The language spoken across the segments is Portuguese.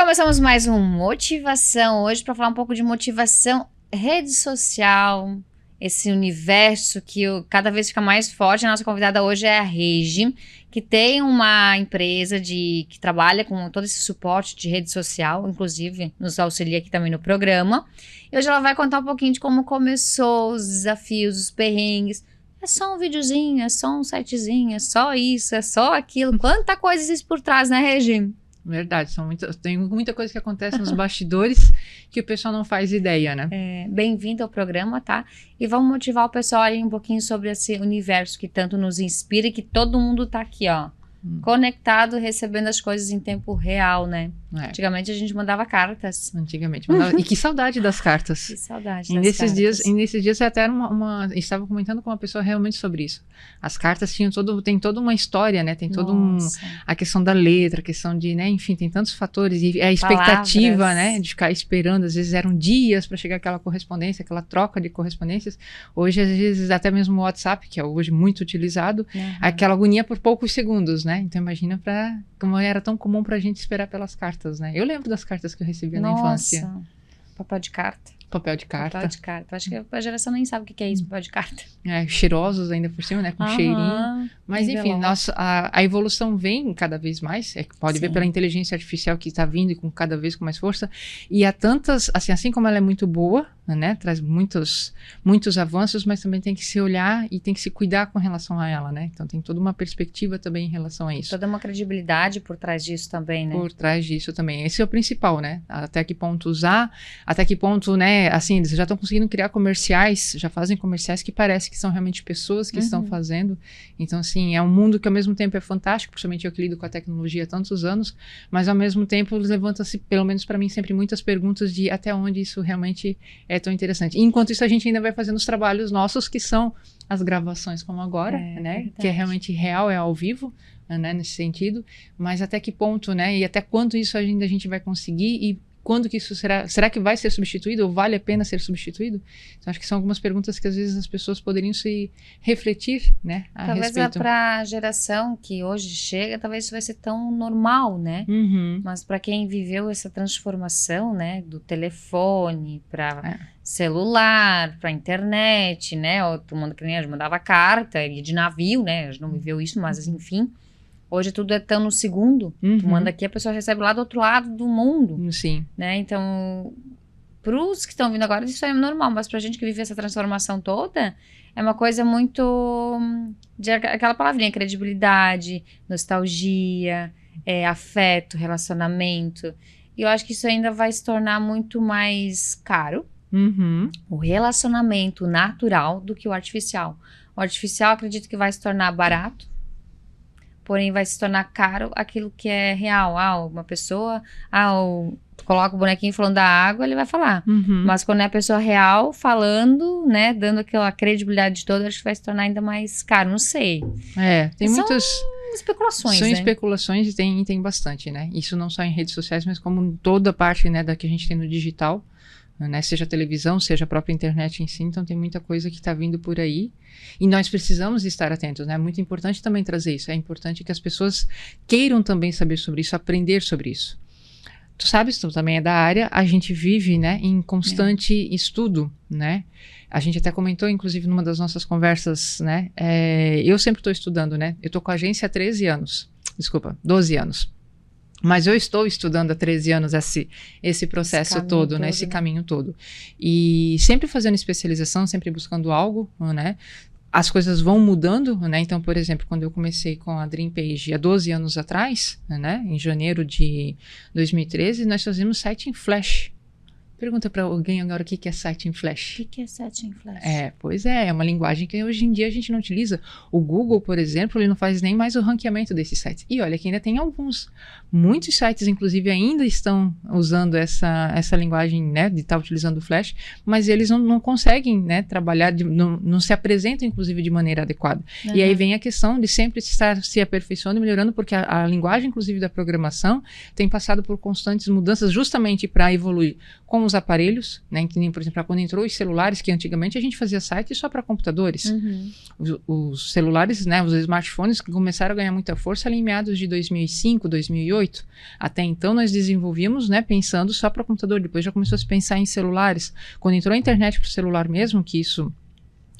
Começamos mais um Motivação hoje para falar um pouco de motivação, rede social, esse universo que cada vez fica mais forte. A nossa convidada hoje é a Regi, que tem uma empresa que trabalha com todo esse suporte de rede social, inclusive nos auxilia aqui também no programa. E hoje ela vai contar um pouquinho de como começou, os desafios, os perrengues. É só um videozinho, é só um sitezinho, é só isso, é só aquilo. Quanta coisa existe por trás, né, Regi? Verdade, tem muita coisa que acontece nos bastidores que o pessoal não faz ideia, né? Bem-vindo ao programa, tá? E vamos motivar o pessoal aí um pouquinho sobre esse universo que tanto nos inspira e que todo mundo tá aqui, ó, conectado, recebendo as coisas em tempo real, né? Antigamente a gente mandava cartas. E que saudade das cartas. Que saudade das cartas. E nesses dias até estava comentando com uma pessoa realmente sobre isso. As cartas tem toda uma história, né? Tem a questão da letra, a questão de, né? Enfim, tem tantos fatores. E a expectativa, palavras, né? De ficar esperando. Às vezes eram dias para chegar aquela correspondência, aquela troca de correspondências. Hoje, às vezes, até mesmo o WhatsApp, que é hoje muito utilizado, aquela agonia por poucos segundos, né? Então imagina como era tão comum pra gente esperar pelas cartas, né? Eu lembro das cartas que eu recebia na infância. Papel de carta. Papel de carta. Acho que a geração nem sabe o que é isso, papel de carta. Cheirosos ainda por cima, né? Com cheirinho. Mas enfim, a evolução vem cada vez mais. Pode ver pela inteligência artificial que está vindo e cada vez com mais força. E há tantas, assim como ela é muito boa, né? Traz muitos avanços, mas também tem que se olhar e tem que se cuidar com relação a ela, né? Então tem toda uma perspectiva também em relação a isso. Toda uma credibilidade por trás disso também, né? Por trás disso também. Esse é o principal, né? Até que ponto usar, até que ponto, né? Assim, eles já estão conseguindo criar comerciais, já fazem comerciais que parece que são realmente pessoas que estão fazendo. Então, assim, é um mundo que ao mesmo tempo é fantástico, principalmente eu que lido com a tecnologia há tantos anos, mas ao mesmo tempo levanta-se, pelo menos para mim, sempre muitas perguntas de até onde isso realmente é tão interessante. E enquanto isso, a gente ainda vai fazendo os trabalhos nossos, que são as gravações como agora, né? Verdade. Que é realmente real, é ao vivo, né? Nesse sentido. Mas até que ponto, né? E até quanto isso ainda a gente vai conseguir e quando que isso será que vai ser substituído ou vale a pena ser substituído? Então, acho que são algumas perguntas que às vezes as pessoas poderiam se refletir, né, a respeito. Talvez para a geração que hoje chega, talvez isso vai ser tão normal, né? Mas para quem viveu essa transformação, né, do telefone para celular, para internet, né? Todo mundo que nem mandava carta, ia de navio, né? A gente não viveu isso, mas enfim. Hoje tudo é tão no segundo. Tu manda aqui, a pessoa recebe lá do outro lado do mundo. Sim. Né? Então, pros que estão vindo agora, isso é normal. Mas pra gente que vive essa transformação toda, é uma coisa muito... aquela palavrinha, credibilidade, nostalgia, afeto, relacionamento. E eu acho que isso ainda vai se tornar muito mais caro. O relacionamento natural do que o artificial. O artificial, acredito que vai se tornar barato. Porém, vai se tornar caro aquilo que é real. Uma pessoa, coloca o bonequinho falando da água, ele vai falar. Mas quando é a pessoa real falando, né, dando aquela credibilidade toda, acho que vai se tornar ainda mais caro. Não sei. Tem muitas especulações, São né? especulações e tem bastante, né? Isso não só em redes sociais, mas como toda parte, né, da que a gente tem no digital. Né, seja a televisão, seja a própria internet em si, então tem muita coisa que está vindo por aí e nós precisamos estar atentos, né? É muito importante também trazer isso, é importante que as pessoas queiram também saber sobre isso, aprender sobre isso. Tu sabes, tu também é da área, a gente vive, né, em constante estudo, né? A gente até comentou, inclusive, numa das nossas conversas, né? Eu sempre estou estudando, né? Eu estou com a agência há 12 anos. Mas eu estou estudando há 13 anos esse processo todo, né? Esse caminho todo. E sempre fazendo especialização, sempre buscando algo, né? As coisas vão mudando, né? Então, por exemplo, quando eu comecei com a Dream Page há 12 anos atrás, né? Em janeiro de 2013, nós fazíamos site em Flash. Pergunta para alguém agora o que é site em Flash. O que é site em Flash? Pois é uma linguagem que hoje em dia a gente não utiliza. O Google, por exemplo, ele não faz nem mais o ranqueamento desses sites. E olha que ainda tem muitos sites, inclusive, ainda estão usando essa linguagem, né, de estar utilizando o Flash, mas eles não conseguem, né, trabalhar, não se apresentam, inclusive, de maneira adequada. E aí vem a questão de sempre estar se aperfeiçoando e melhorando, porque a linguagem, inclusive, da programação tem passado por constantes mudanças justamente para evoluir com os aparelhos, né? Que nem, por exemplo, quando entrou os celulares, que antigamente a gente fazia site só para computadores. Os celulares, né? Os smartphones começaram a ganhar muita força ali em meados de 2005, 2008. Até então nós desenvolvíamos, né? Pensando só para computador. Depois já começou a se pensar em celulares. Quando entrou a internet para o celular mesmo, que isso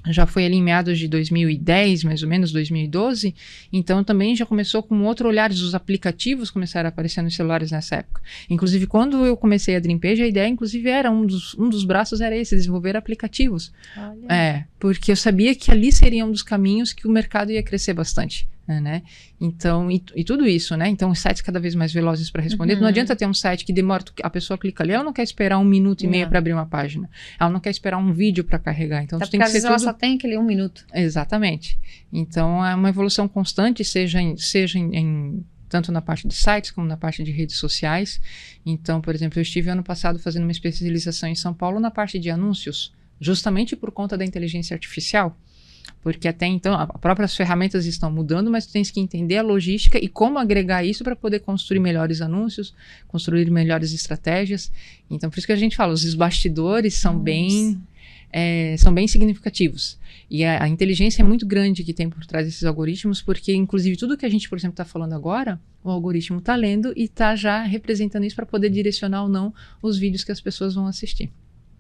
já foi ali em meados de 2010, mais ou menos, 2012, então também já começou com outro olhar, os aplicativos começaram a aparecer nos celulares nessa época. Inclusive, quando eu comecei a Dreampage, a ideia, inclusive, era um dos braços era esse, desenvolver aplicativos. Olha. Porque eu sabia que ali seria um dos caminhos que o mercado ia crescer bastante. Né? Então, e tudo isso, né? Então, os sites cada vez mais velozes para responder. Não adianta ter um site que demora, a pessoa clica ali, ela não quer esperar 1 minuto e meio para abrir uma página. Ela não quer esperar um vídeo para carregar. Então, tem que ser tudo... ela só tem aquele 1 minuto. Exatamente. Então, é uma evolução constante, seja tanto na parte de sites como na parte de redes sociais. Então, por exemplo, eu estive ano passado fazendo uma especialização em São Paulo na parte de anúncios, justamente por conta da inteligência artificial. Porque até então, as próprias ferramentas estão mudando, mas tu tens que entender a logística e como agregar isso para poder construir melhores anúncios, construir melhores estratégias. Então, por isso que a gente fala, os bastidores são bem significativos. E a inteligência é muito grande que tem por trás desses algoritmos, porque, inclusive, tudo que a gente, por exemplo, está falando agora, o algoritmo está lendo e está já representando isso para poder direcionar ou não os vídeos que as pessoas vão assistir.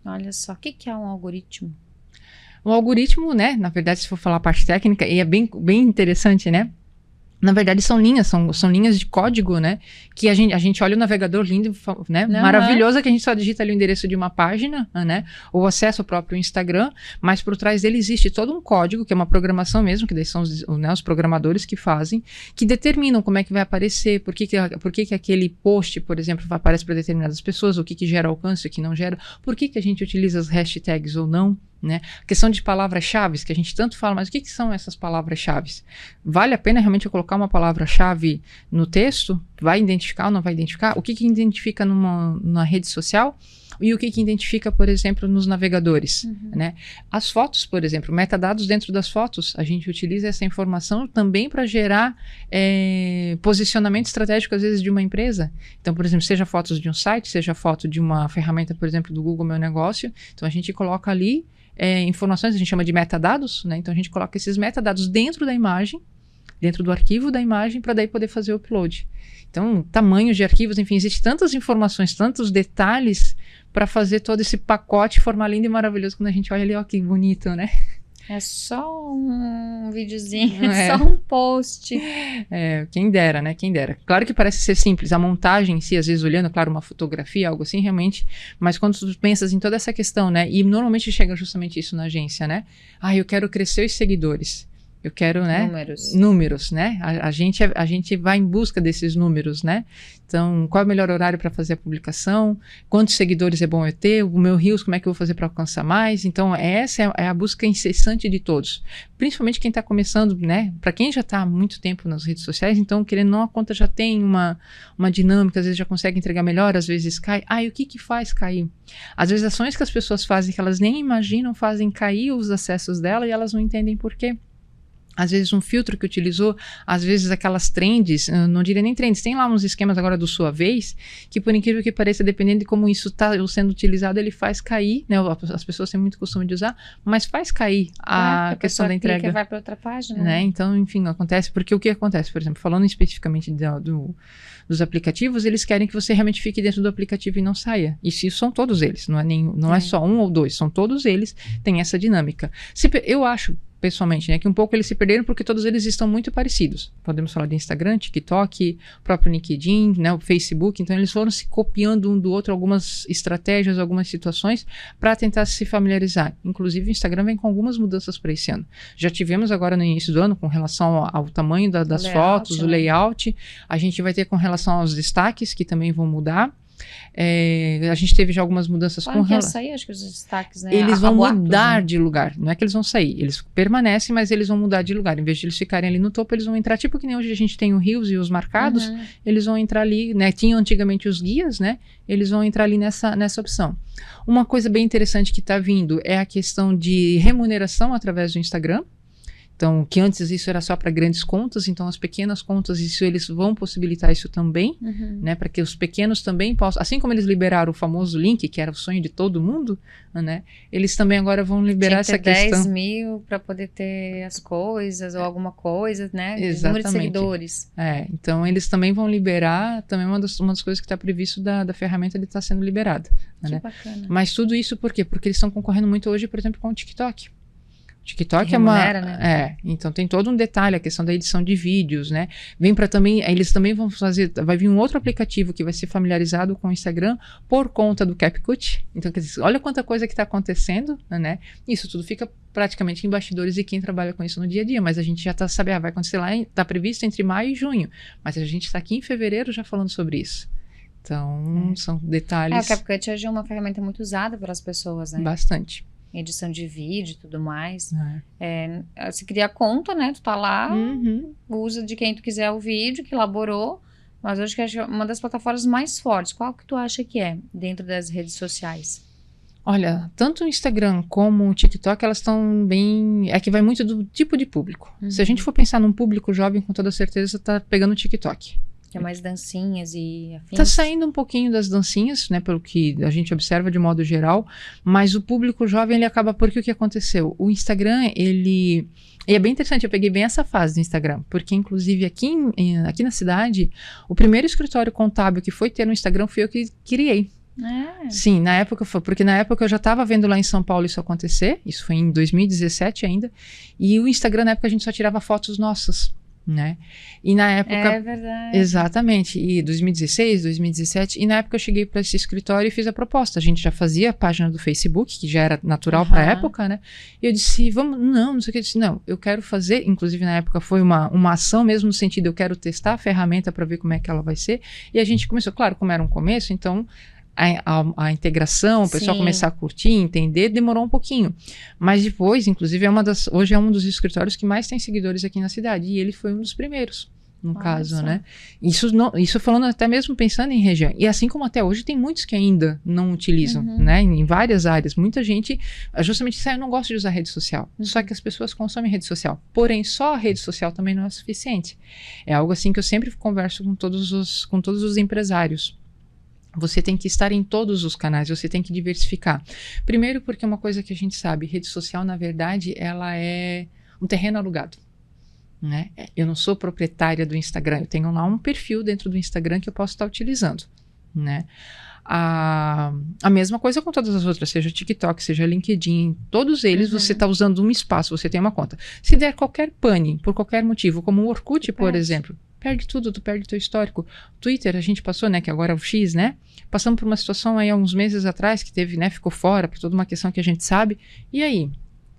Olha só, o que é um algoritmo? O algoritmo, né, na verdade, se for falar a parte técnica, e é bem interessante, né, na verdade são linhas de código, né, que a gente olha o navegador lindo, né, maravilhoso, que a gente só digita ali o endereço de uma página, né, ou acesso ao próprio Instagram, mas por trás dele existe todo um código, que é uma programação mesmo, que daí são os programadores que fazem, que determinam como é que vai aparecer, por que aquele post, por exemplo, aparece para determinadas pessoas, o que gera alcance, o que não gera, por que a gente utiliza as hashtags ou não, né? A questão de palavras-chave, que a gente tanto fala, mas o que são essas palavras-chave? Vale a pena realmente eu colocar uma palavra-chave no texto? Vai identificar ou não vai identificar? O que identifica numa rede social? E o que identifica, por exemplo, nos navegadores, né? As fotos, por exemplo, metadados dentro das fotos, a gente utiliza essa informação também para gerar posicionamento estratégico, às vezes, de uma empresa. Então, por exemplo, seja fotos de um site, seja foto de uma ferramenta, por exemplo, do Google Meu Negócio. Então, a gente coloca ali informações, a gente chama de metadados, né? Então, a gente coloca esses metadados dentro da imagem, dentro do arquivo da imagem, para daí poder fazer o upload. Então, tamanhos de arquivos, enfim, existem tantas informações, tantos detalhes para fazer todo esse pacote formar lindo e maravilhoso quando a gente olha ali, ó, que bonito, né? É só um videozinho, é só um post. Quem dera, né? Quem dera. Claro que parece ser simples, a montagem em si, às vezes olhando, claro, uma fotografia, algo assim, realmente, mas quando tu pensas em toda essa questão, né? E normalmente chega justamente isso na agência, né? Eu quero crescer os seguidores. Eu quero, né? Números, né? A gente vai em busca desses números, né? Então, qual é o melhor horário para fazer a publicação? Quantos seguidores é bom eu ter? O meu Reels, como é que eu vou fazer para alcançar mais? Então, essa é a busca incessante de todos. Principalmente quem está começando, né? Para quem já está há muito tempo nas redes sociais, então, querendo ou não, a conta já tem uma dinâmica, às vezes já consegue entregar melhor, às vezes cai. E o que faz cair? Às vezes, ações que as pessoas fazem que elas nem imaginam fazem cair os acessos dela e elas não entendem por quê. Às vezes um filtro que utilizou, às vezes aquelas trends, não diria nem trends, tem lá uns esquemas agora do sua vez, que por incrível que pareça, dependendo de como isso está sendo utilizado, ele faz cair, né? As pessoas têm muito costume de usar, mas faz cair a questão da entrega. Que vai para outra página. Né? Então, enfim, acontece, porque o que acontece, por exemplo, falando especificamente dos aplicativos, eles querem que você realmente fique dentro do aplicativo e não saia. E isso são todos eles, não é só um ou dois, são todos eles, tem essa dinâmica. Eu acho, pessoalmente, né, que um pouco eles se perderam porque todos eles estão muito parecidos. Podemos falar de Instagram, TikTok, próprio LinkedIn, né, o Facebook. Então, eles foram se copiando um do outro algumas estratégias, algumas situações para tentar se familiarizar. Inclusive, o Instagram vem com algumas mudanças para esse ano. Já tivemos agora no início do ano com relação ao tamanho das fotos, o layout. A gente vai ter com relação aos destaques, que também vão mudar. A gente teve já algumas mudanças com relação. Sair, acho que os destaques, né? Eles vão mudar de lugar. Não é que eles vão sair, eles permanecem, mas eles vão mudar de lugar. Em vez de eles ficarem ali no topo, eles vão entrar, tipo que nem hoje a gente tem o Reels e os marcados, eles vão entrar ali, né? Tinham antigamente os guias, né? Eles vão entrar ali nessa opção. Uma coisa bem interessante que está vindo é a questão de remuneração através do Instagram. Então, que antes isso era só para grandes contas, então as pequenas contas, isso eles vão possibilitar isso também, né? Para que os pequenos também possam, assim como eles liberaram o famoso link, que era o sonho de todo mundo, né? Eles também agora vão liberar essa questão. 10 mil para poder ter as coisas ou alguma coisa, né? Exatamente. Número de seguidores. Então eles também vão liberar, também uma das coisas que está previsto da ferramenta, ele está sendo liberada. Que né? bacana. Mas tudo isso por quê? Porque eles estão concorrendo muito hoje, por exemplo, com o TikTok. TikTok remunera, né? Então tem todo um detalhe, a questão da edição de vídeos, né? Vem para também, eles também vão fazer, vai vir um outro aplicativo que vai ser familiarizado com o Instagram por conta do CapCut. Então, quer dizer, olha quanta coisa que está acontecendo, né? Isso tudo fica praticamente em bastidores e quem trabalha com isso no dia a dia, mas a gente já está sabendo, vai acontecer lá, está previsto entre maio e junho, mas a gente está aqui em fevereiro já falando sobre isso. Então, são detalhes. O CapCut hoje é uma ferramenta muito usada pelas pessoas, né? Bastante. Edição de vídeo e tudo mais. Você cria a conta, né? Tu tá lá, usa de quem tu quiser o vídeo, que elaborou. Mas hoje que é uma das plataformas mais fortes. Qual que tu acha que é dentro das redes sociais? Olha, tanto o Instagram como o TikTok, elas estão bem... É que vai muito do tipo de público. Se a gente for pensar num público jovem, com toda certeza, tá pegando o TikTok. Que é mais dancinhas e afins. Tá saindo um pouquinho das dancinhas, né, pelo que a gente observa de modo geral, mas o público jovem, ele acaba, porque o que aconteceu? O Instagram, ele... E é bem interessante, eu peguei bem essa fase do Instagram, porque inclusive aqui na cidade, o primeiro escritório contábil que foi ter no Instagram fui eu que criei. Sim, na época foi, porque na época eu já estava vendo lá em São Paulo isso acontecer, isso foi em 2017 ainda, e o Instagram na época a gente só tirava fotos nossas. Né? E na época... É verdade. Exatamente. E 2016, 2017, e na época eu cheguei para esse escritório e fiz a proposta. A gente já fazia a página do Facebook, que já era natural para a época, né? E eu disse, não sei o que. Eu disse, não, eu quero fazer, inclusive na época foi uma ação mesmo no sentido, eu quero testar a ferramenta para ver como é que ela vai ser. E a gente começou, claro, como era um começo, então... A integração, o pessoal começar a curtir, entender, demorou um pouquinho. Mas depois, inclusive, hoje é um dos escritórios que mais tem seguidores aqui na cidade. E ele foi um dos primeiros, no caso, né? Isso falando até mesmo pensando em região. E assim como até hoje, tem muitos que ainda não utilizam, né? Em várias áreas. Muita gente, justamente, eu não gosto de usar rede social. Só que as pessoas consomem rede social. Porém, só a rede social também não é suficiente. É algo assim que eu sempre converso com todos os empresários. Você tem que estar em todos os canais, você tem que diversificar. Primeiro porque uma coisa que a gente sabe, rede social, na verdade, ela é um terreno alugado. Né? Eu não sou proprietária do Instagram, eu tenho lá um perfil dentro do Instagram que eu posso estar utilizando. Né? A mesma coisa com todas as outras, seja TikTok, seja LinkedIn, todos eles você está usando um espaço, você tem uma conta. Se der qualquer pane, por qualquer motivo, como o Orkut, por exemplo, perde tudo, tu perde teu histórico. Twitter, a gente passou, né, que agora é o X, né? Passamos por uma situação aí há uns meses atrás que teve, né, ficou fora, por toda uma questão que a gente sabe. E aí?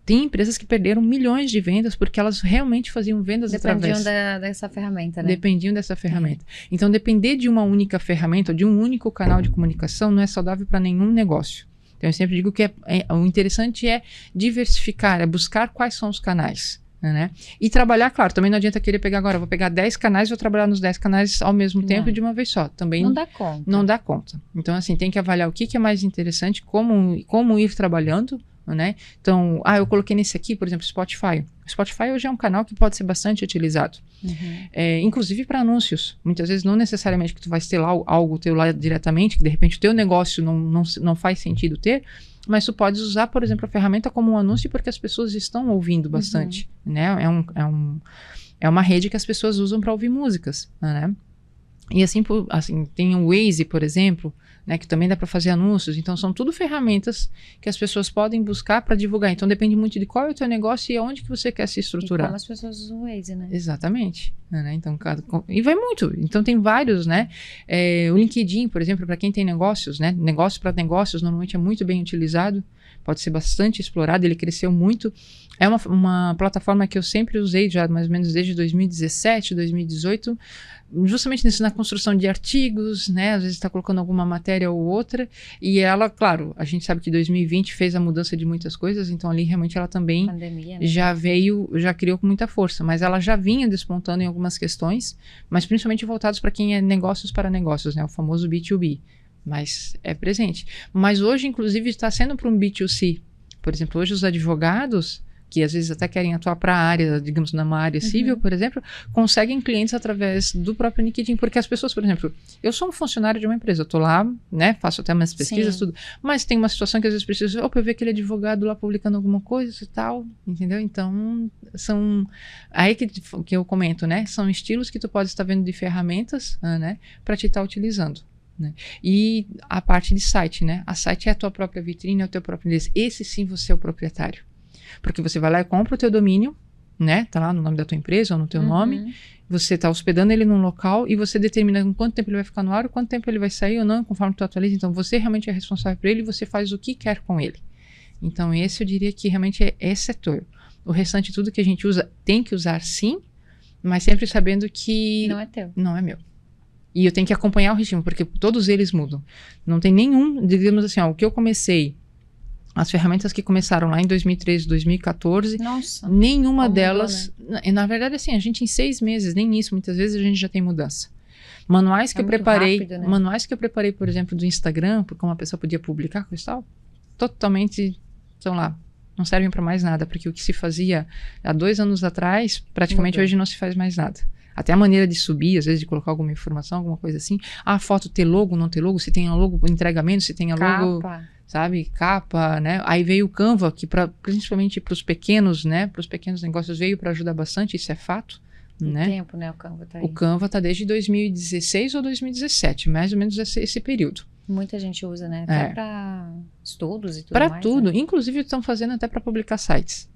Tem empresas que perderam milhões de vendas porque elas realmente faziam vendas através... Dependiam dessa ferramenta, né? Dependiam dessa ferramenta. Então, depender de uma única ferramenta, ou de um único canal de comunicação, não é saudável para nenhum negócio. Então, eu sempre digo que o interessante é diversificar, é buscar quais são os canais. Né? E trabalhar, claro, também não adianta querer pegar agora, vou pegar 10 canais e vou trabalhar nos 10 canais ao mesmo tempo de uma vez só. Também não dá conta. Não dá conta. Então, assim, tem que avaliar o que é mais interessante, como ir trabalhando, né? Então, eu coloquei nesse aqui, por exemplo, Spotify. O Spotify hoje é um canal que pode ser bastante utilizado. Inclusive para anúncios. Muitas vezes não necessariamente que tu vai ter lá algo teu lá diretamente, que de repente o teu negócio não faz sentido ter, mas tu podes usar, por exemplo, a ferramenta como um anúncio porque as pessoas estão ouvindo bastante, né? É uma rede que as pessoas usam para ouvir músicas, né? E assim, tem o Waze, por exemplo, né, que também dá para fazer anúncios. Então, são tudo ferramentas que as pessoas podem buscar para divulgar. Então, depende muito de qual é o teu negócio e aonde que você quer se estruturar. E como as pessoas usam o Waze, né? Exatamente. Né? Então, e vai muito. Então, tem vários, né? O LinkedIn, por exemplo, para quem tem negócios, né? Negócio para negócios, normalmente é muito bem utilizado. Pode ser bastante explorado, ele cresceu muito. É uma plataforma que eu sempre usei, já mais ou menos desde 2017, 2018, justamente na construção de artigos, né? Às vezes está colocando alguma matéria ou outra, e ela, claro, a gente sabe que 2020 fez a mudança de muitas coisas, então ali realmente ela também pandemia, né? já criou com muita força, mas ela já vinha despontando em algumas questões, mas principalmente voltados para quem é negócios para negócios, né? O famoso B2B. Mas é presente. Mas hoje, inclusive, está sendo para um B2C. Por exemplo, hoje os advogados, que às vezes até querem atuar para a área, digamos, numa área civil, por exemplo, conseguem clientes através do próprio LinkedIn, porque as pessoas, por exemplo, eu sou um funcionário de uma empresa, eu tô lá, né, faço até umas pesquisas, tudo, mas tem uma situação que às vezes preciso, eu ver aquele advogado lá publicando alguma coisa e tal, entendeu? Então, são, aí que eu comento, né, são estilos que tu pode estar vendo de ferramentas, né, para te estar utilizando. Né? E a parte de site, né? A site é a tua própria vitrine, é o teu próprio endereço. Esse sim você é o proprietário. Porque você vai lá e compra o teu domínio, né? Tá lá no nome da tua empresa ou no teu nome. Você tá hospedando ele num local e você determina em quanto tempo ele vai ficar no ar, quanto tempo ele vai sair ou não, conforme tu atualiza. Então você realmente é responsável por ele e você faz o que quer com ele. Então esse eu diria que realmente é setor. O restante, tudo que a gente usa, tem que usar sim, mas sempre sabendo que não é teu. Não é meu. E eu tenho que acompanhar o ritmo, porque todos eles mudam. Não tem nenhum, digamos assim, o que eu comecei, as ferramentas que começaram lá em 2013, 2014, nossa, nenhuma delas, mudou, né? Na verdade, assim, a gente em 6 meses, nem isso, muitas vezes a gente já tem mudança. Manuais que eu preparei, rápido, né? Manuais que eu preparei, por exemplo, do Instagram, porque uma pessoa podia publicar coisa e tal, totalmente, estão lá, não servem para mais nada, porque o que se fazia há 2 anos atrás, praticamente hoje não se faz mais nada. Até a maneira de subir, às vezes de colocar alguma informação, alguma coisa assim. A foto ter logo, não ter logo, se tem a logo, entrega menos, se tem a logo, sabe, capa, né? Aí veio o Canva, que principalmente para os pequenos, né? Para os pequenos negócios veio para ajudar bastante, isso é fato. Né? Tempo, né? O Canva tá aí. O Canva tá desde 2016 ou 2017, mais ou menos esse período. Muita gente usa, né? Até para estudos e tudo mais. Para tudo. Né? Inclusive estão fazendo até para publicar sites.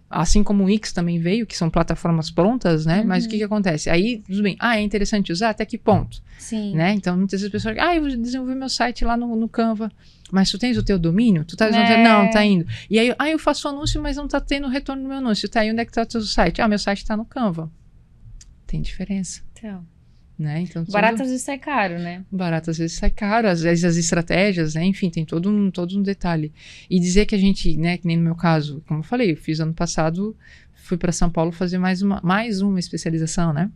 Assim como o Wix também veio, que são plataformas prontas, né? Mas o que acontece? Aí, tudo bem, é interessante usar? Até que ponto? Sim. Né? Então, muitas vezes as pessoas eu vou desenvolver meu site lá no Canva, mas tu tens o teu domínio? Tu tá dizendo, não, tá indo. E aí, eu faço anúncio, mas não tá tendo retorno no meu anúncio. Tá aí, onde é que tá o teu site? Meu site tá no Canva. Tem diferença. Então... Né? Então, barato às vezes sai caro, né? Barato às vezes sai caro, às vezes as estratégias, né? Enfim, tem todo um detalhe. E dizer que a gente, né, que nem no meu caso, como eu falei, eu fiz ano passado, fui para São Paulo fazer mais uma especialização, né?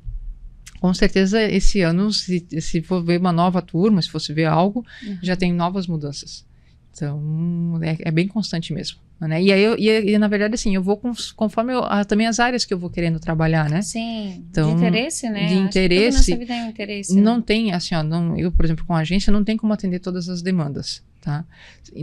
Com certeza esse ano, se for ver uma nova turma, se fosse ver algo, já tem novas mudanças. Então, é bem constante mesmo. Né? E aí, na verdade, assim, eu vou conforme também as áreas que eu vou querendo trabalhar, né? Sim, então, de interesse, né? De interesse. Acho que tudo nessa vida é um interesse. Não tem, assim, eu, por exemplo, com a agência, não tem como atender todas as demandas, tá?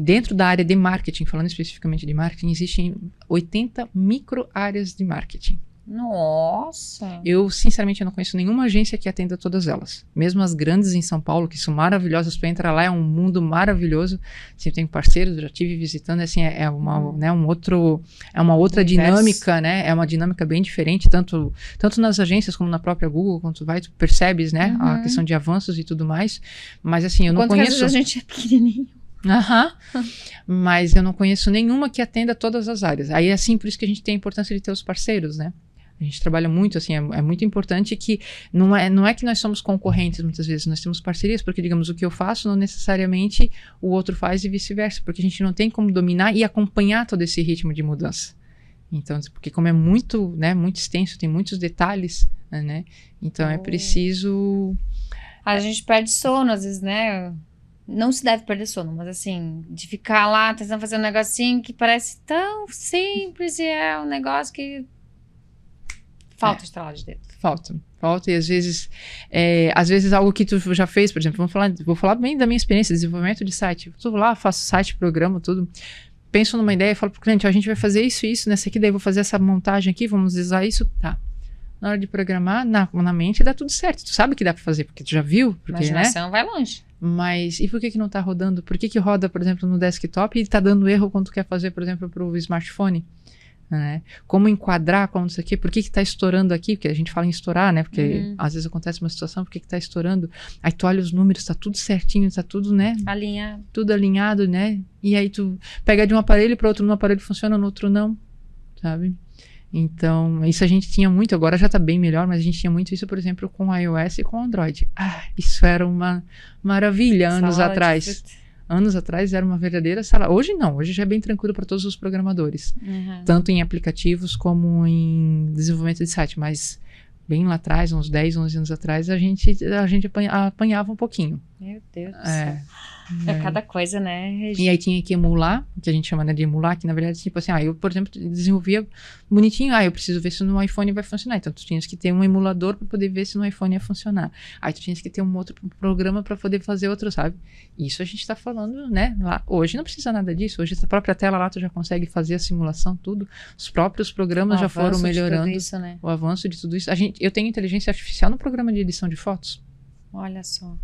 Dentro da área de marketing, falando especificamente de marketing, existem 80 micro-áreas de marketing. Nossa! Eu, sinceramente, não conheço nenhuma agência que atenda todas elas. Mesmo as grandes em São Paulo, que são maravilhosas, tu entra lá, é um mundo maravilhoso. Assim, eu tenho parceiros, já estive visitando, assim, é uma outra dinâmica, né? É uma dinâmica bem diferente, tanto nas agências como na própria Google, quando tu vai, tu percebes, né? A questão de avanços e tudo mais. Mas, assim, eu não conheço... Quanto a gente é pequenininho. Mas eu não conheço nenhuma que atenda todas as áreas. Aí, assim, por isso que a gente tem a importância de ter os parceiros, né? A gente trabalha muito, assim, é muito importante que não é que nós somos concorrentes muitas vezes, nós temos parcerias, porque, digamos, o que eu faço não necessariamente o outro faz e vice-versa, porque a gente não tem como dominar e acompanhar todo esse ritmo de mudança. Então, porque como é muito, né, muito extenso, tem muitos detalhes, né, então é preciso... A gente perde sono, às vezes, né? Não se deve perder sono, mas assim, de ficar lá tentando fazer um negocinho que parece tão simples e é um negócio que... Falta estralar de dedo. Falta, e às vezes algo que tu já fez, por exemplo, vou falar bem da minha experiência, desenvolvimento de site. Eu tô lá, faço site, programa, tudo. Penso numa ideia, falo pro cliente, a gente vai fazer isso nessa aqui, daí vou fazer essa montagem aqui, vamos usar isso, tá. Na hora de programar, na mente dá tudo certo. Tu sabe que dá pra fazer, porque tu já viu. Porque, imaginação, né? Vai longe. Mas, e por que não tá rodando? Por que roda, por exemplo, no desktop e tá dando erro quando tu quer fazer, por exemplo, pro smartphone? Né? Como enquadrar, como não sei o quê, por que tá estourando aqui, porque a gente fala em estourar, né, porque às vezes acontece uma situação, por que tá estourando, aí tu olha os números, tá tudo certinho, tá tudo, né, tudo alinhado, né, e aí tu pega de um aparelho para outro, no aparelho funciona, no outro não, sabe, então, isso a gente tinha muito, agora já tá bem melhor, mas a gente tinha muito isso, por exemplo, com iOS e com Android, isso era uma maravilha anos atrás. Anos atrás era uma verdadeira sala. Hoje não, hoje já é bem tranquilo para todos os programadores. Tanto em aplicativos como em desenvolvimento de site. Mas bem lá atrás, uns 10, 11 anos atrás, a gente apanhava um pouquinho. Meu Deus do céu. É cada coisa, né, E aí tinha que emular, que a gente chama, né, de emular, que na verdade, tipo assim, eu, por exemplo, desenvolvia bonitinho, eu preciso ver se no iPhone vai funcionar. Então, tu tinhas que ter um emulador para poder ver se no iPhone ia funcionar. Aí tu tinhas que ter um outro programa para poder fazer outro, sabe? Isso a gente tá falando, né, lá. Hoje não precisa nada disso. Hoje, a própria tela lá, tu já consegue fazer a simulação, tudo. Os próprios programas já foram melhorando. De tudo isso, né? O avanço de tudo isso. Eu tenho inteligência artificial no programa de edição de fotos. Olha só.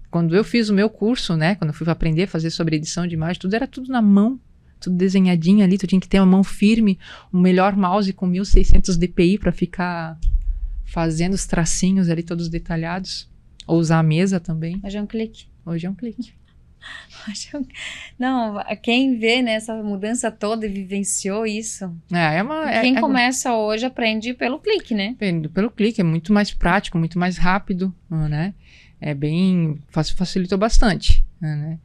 Quando eu fiz o meu curso, né, quando eu fui aprender a fazer sobre edição de imagem, tudo era tudo na mão, tudo desenhadinho ali, tu tinha que ter uma mão firme, o melhor mouse com 1600 dpi para ficar fazendo os tracinhos ali todos detalhados, ou usar a mesa também. Hoje é um clique. Hoje é um clique. Não, quem vê, né, essa mudança toda e vivenciou isso, quem começa hoje aprende pelo clique, né? Pelo clique, é muito mais prático, muito mais rápido, né? Facilitou bastante, né?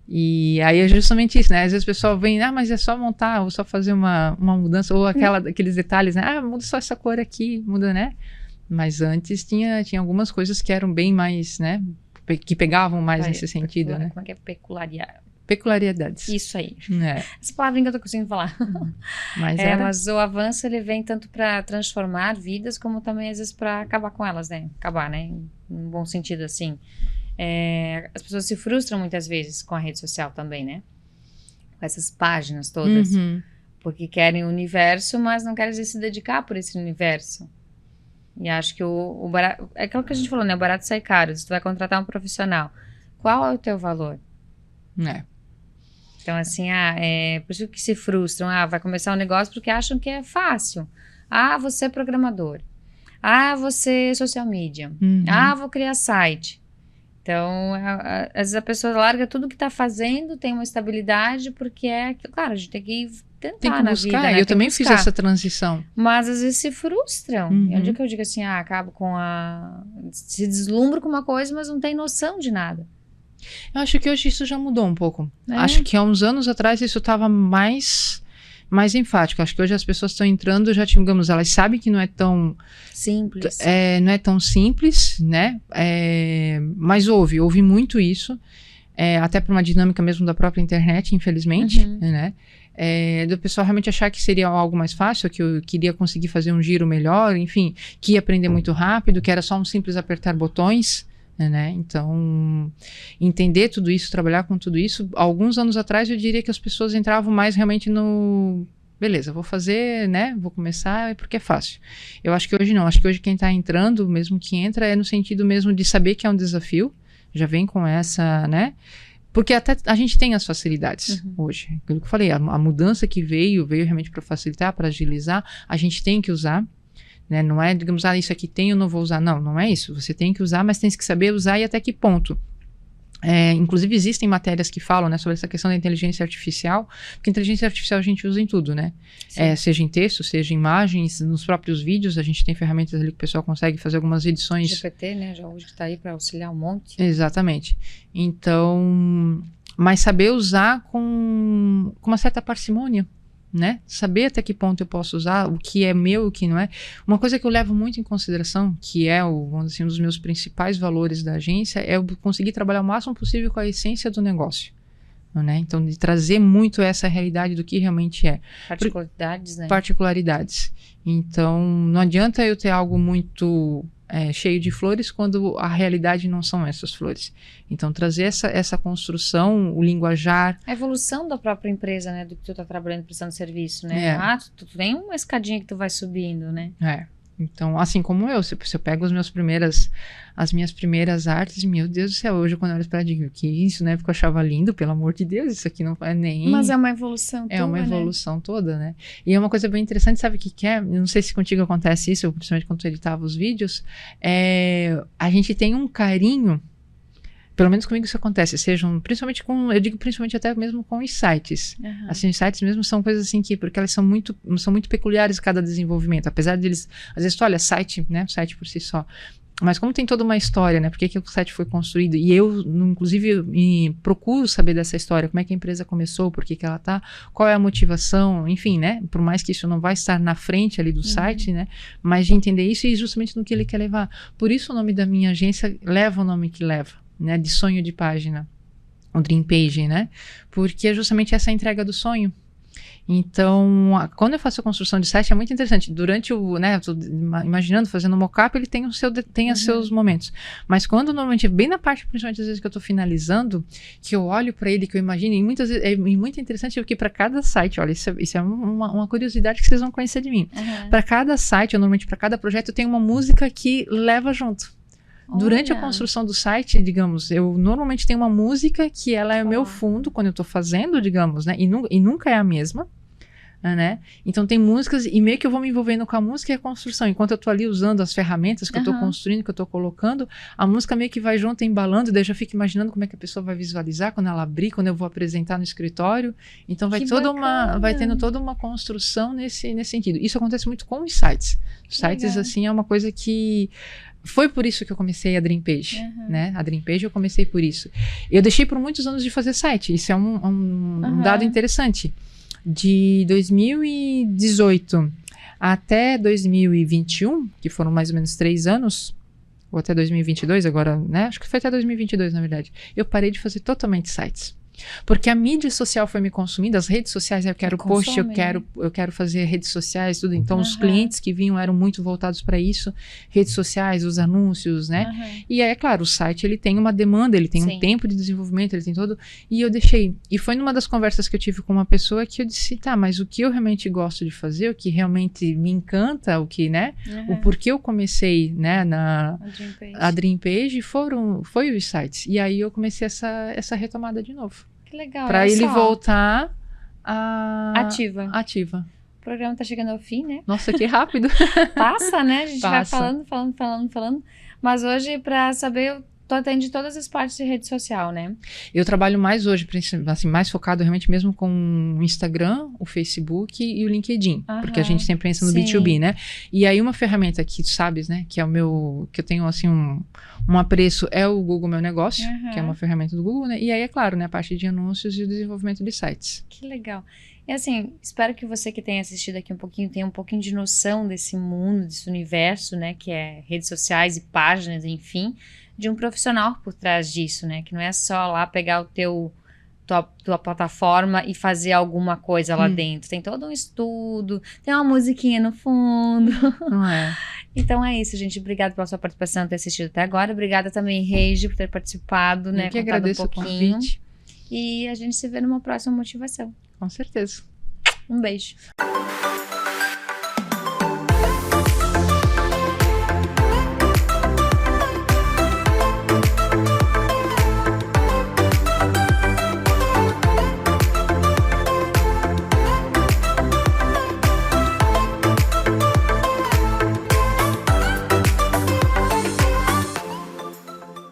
E aí é justamente isso, né? Às vezes o pessoal vem, mas é só montar, ou só fazer uma mudança, ou aqueles detalhes, né? Muda só essa cor aqui, muda, né? Mas antes tinha algumas coisas que eram bem mais, né? Que pegavam mais nesse sentido, né? Como é que é peculiaridades. Isso aí. Essa palavrinha que eu tô conseguindo falar. Mas o avanço, ele vem tanto para transformar vidas, como também às vezes para acabar com elas, né? Acabar, né? Em um bom sentido, assim. As pessoas se frustram muitas vezes com a rede social também, né? Com essas páginas todas. Uhum. Porque querem o universo, mas não querem se dedicar por esse universo. E acho que o barato... É aquilo que a gente falou, né? O barato sai caro. Se tu vai contratar um profissional, qual é o teu valor? Então, assim, por isso que se frustram. Vai começar um negócio porque acham que é fácil. Você é programador. Você é social media. Uhum. Vou criar site. Então, às vezes a pessoa larga tudo que está fazendo, tem uma estabilidade, porque claro, a gente tem que tentar na vida, né? Eu também fiz essa transição. Mas às vezes se frustram. Uhum. E onde que eu digo assim, acabo se deslumbro com uma coisa, mas não tem noção de nada. Eu acho que hoje isso já mudou um pouco. Acho que há uns anos atrás isso estava mais enfático. Acho que hoje as pessoas estão entrando, já digamos, elas sabem que não é tão simples. Não é tão simples, né? Mas houve muito isso. Até por uma dinâmica mesmo da própria internet, infelizmente, né? Do pessoal realmente achar que seria algo mais fácil, que eu queria conseguir fazer um giro melhor, enfim, que ia aprender muito rápido, que era só um simples apertar botões, né? Então, entender tudo isso, trabalhar com tudo isso, alguns anos atrás eu diria que as pessoas entravam mais realmente no... Beleza, vou fazer, né? Vou começar porque é fácil. Eu acho que hoje não. Acho que hoje quem está entrando, mesmo que entra, é no sentido mesmo de saber que é um desafio, já vem com essa, né? Porque até a gente tem as facilidades hoje. Aquilo que eu falei, a mudança que veio realmente para facilitar, para agilizar, a gente tem que usar, né? Não é, digamos, isso aqui tem, eu não vou usar. Não é isso. Você tem que usar, mas tem que saber usar e até que ponto. Inclusive existem matérias que falam, né, sobre essa questão da inteligência artificial, porque inteligência artificial a gente usa em tudo, né? Seja em texto, seja em imagens, nos próprios vídeos, a gente tem ferramentas ali que o pessoal consegue fazer algumas edições. GPT, né, já hoje que tá aí para auxiliar um monte. Exatamente. Então, mas saber usar com uma certa parcimônia, né? Saber até que ponto eu posso usar, o que é meu e o que não é. Uma coisa que eu levo muito em consideração, que é vamos dizer, um dos meus principais valores da agência, é eu conseguir trabalhar o máximo possível com a essência do negócio, né? Então, de trazer muito essa realidade do que realmente é. Particularidades, né? Particularidades. Então, não adianta eu ter algo muito cheio de flores quando a realidade não são essas flores. Então, trazer essa construção, o linguajar. A evolução da própria empresa, né? Do que tu tá trabalhando, prestando serviço, né? Tu tem uma escadinha que tu vai subindo, né? Então, assim como se eu pego as minhas primeiras artes, meu Deus do céu, hoje quando eu olho para digo, que isso, né? Porque eu achava lindo, pelo amor de Deus, isso aqui não é nem... Mas é uma evolução toda, uma evolução toda, né? E é uma coisa bem interessante, sabe o que é? Eu não sei se contigo acontece isso, principalmente quando tu editava os vídeos, a gente tem um carinho, pelo menos comigo isso acontece, principalmente até mesmo com os sites. Assim, os sites mesmo são coisas assim porque elas são muito peculiares cada desenvolvimento, apesar deles, às vezes tu olha, site, né, site por si só, Mas como tem toda uma história, né? Por que o site foi construído? E eu, inclusive, procuro saber dessa história. Como é que a empresa começou? Por que ela tá? Qual é a motivação? Enfim, né? Por mais que isso não vai estar na frente ali do site, né? Mas de entender isso e justamente no que ele quer levar. Por isso o nome da minha agência leva o nome que leva, né? De sonho de página. O Dream Page, né? Porque é justamente essa entrega do sonho. Então, quando eu faço a construção de site é muito interessante. Durante o, né, eu tô imaginando, fazendo o mockup, ele tem os seus momentos. Mas quando normalmente, bem na parte, principalmente às vezes que eu tô finalizando, que eu olho para ele, que eu imagino, e muitas vezes, é muito interessante porque para cada site, olha, isso é uma curiosidade que vocês vão conhecer de mim. Para cada site, ou normalmente para cada projeto, tem uma música que leva junto. Durante a construção do site, digamos, eu normalmente tenho uma música que ela é o meu fundo quando eu tô fazendo, digamos, né? E nunca é a mesma, né? Então tem músicas e meio que eu vou me envolvendo com a música e a construção. Enquanto eu tô ali usando as ferramentas que eu tô construindo, que eu tô colocando, a música meio que vai junto, embalando, daí eu já fico imaginando como é que a pessoa vai visualizar quando ela abrir, quando eu vou apresentar no escritório. Então vai tendo toda uma construção nesse sentido. Isso acontece muito com os sites. Os sites, assim, é uma coisa que... Foi por isso que eu comecei a Dream Page, né? A Dream Page eu comecei por isso. Eu deixei por muitos anos de fazer site. Isso é um dado interessante. De 2018 até 2021, que foram mais ou menos 3 anos, ou até 2022 agora, né? Acho que foi até 2022, na verdade. Eu parei de fazer totalmente sites. Porque a mídia social foi me consumindo, as redes sociais, eu quero post, eu quero fazer redes sociais, tudo. Então, os clientes que vinham eram muito voltados para isso, redes sociais, os anúncios, né? E aí, é claro, o site, ele tem uma demanda, ele tem um tempo de desenvolvimento, ele tem todo... E eu deixei. E foi numa das conversas que eu tive com uma pessoa que eu disse, tá, mas o que eu realmente gosto de fazer, o que realmente me encanta, o que, né? O porquê eu comecei, né, a Dream Page foi os sites. E aí eu comecei essa retomada de novo. Que legal. Pra ele voltar ativa. O programa tá chegando ao fim, né? Nossa, que rápido. Passa, né? A gente vai falando. Mas hoje, pra saber, tu atende todas as partes de rede social, né? Eu trabalho mais hoje, assim, mais focado realmente mesmo com o Instagram, o Facebook e o LinkedIn. Porque a gente sempre pensa no B2B, né? E aí uma ferramenta que tu sabes, né? Que é que eu tenho, assim, um apreço é o Google Meu Negócio, que é uma ferramenta do Google, né? E aí, é claro, né? A parte de anúncios e o desenvolvimento de sites. Que legal. E assim, espero que você que tenha assistido aqui um pouquinho, tenha um pouquinho de noção desse mundo, desse universo, né? Que é redes sociais e páginas, enfim, de um profissional por trás disso, né? Que não é só lá pegar tua plataforma e fazer alguma coisa lá dentro. Tem todo um estudo, tem uma musiquinha no fundo. Não é? Então é isso, gente. Obrigada pela sua participação, ter assistido até agora. Obrigada também, Reigi, por ter participado, né? Eu que agradeço o convite. E a gente se vê numa próxima motivação. Com certeza. Um beijo.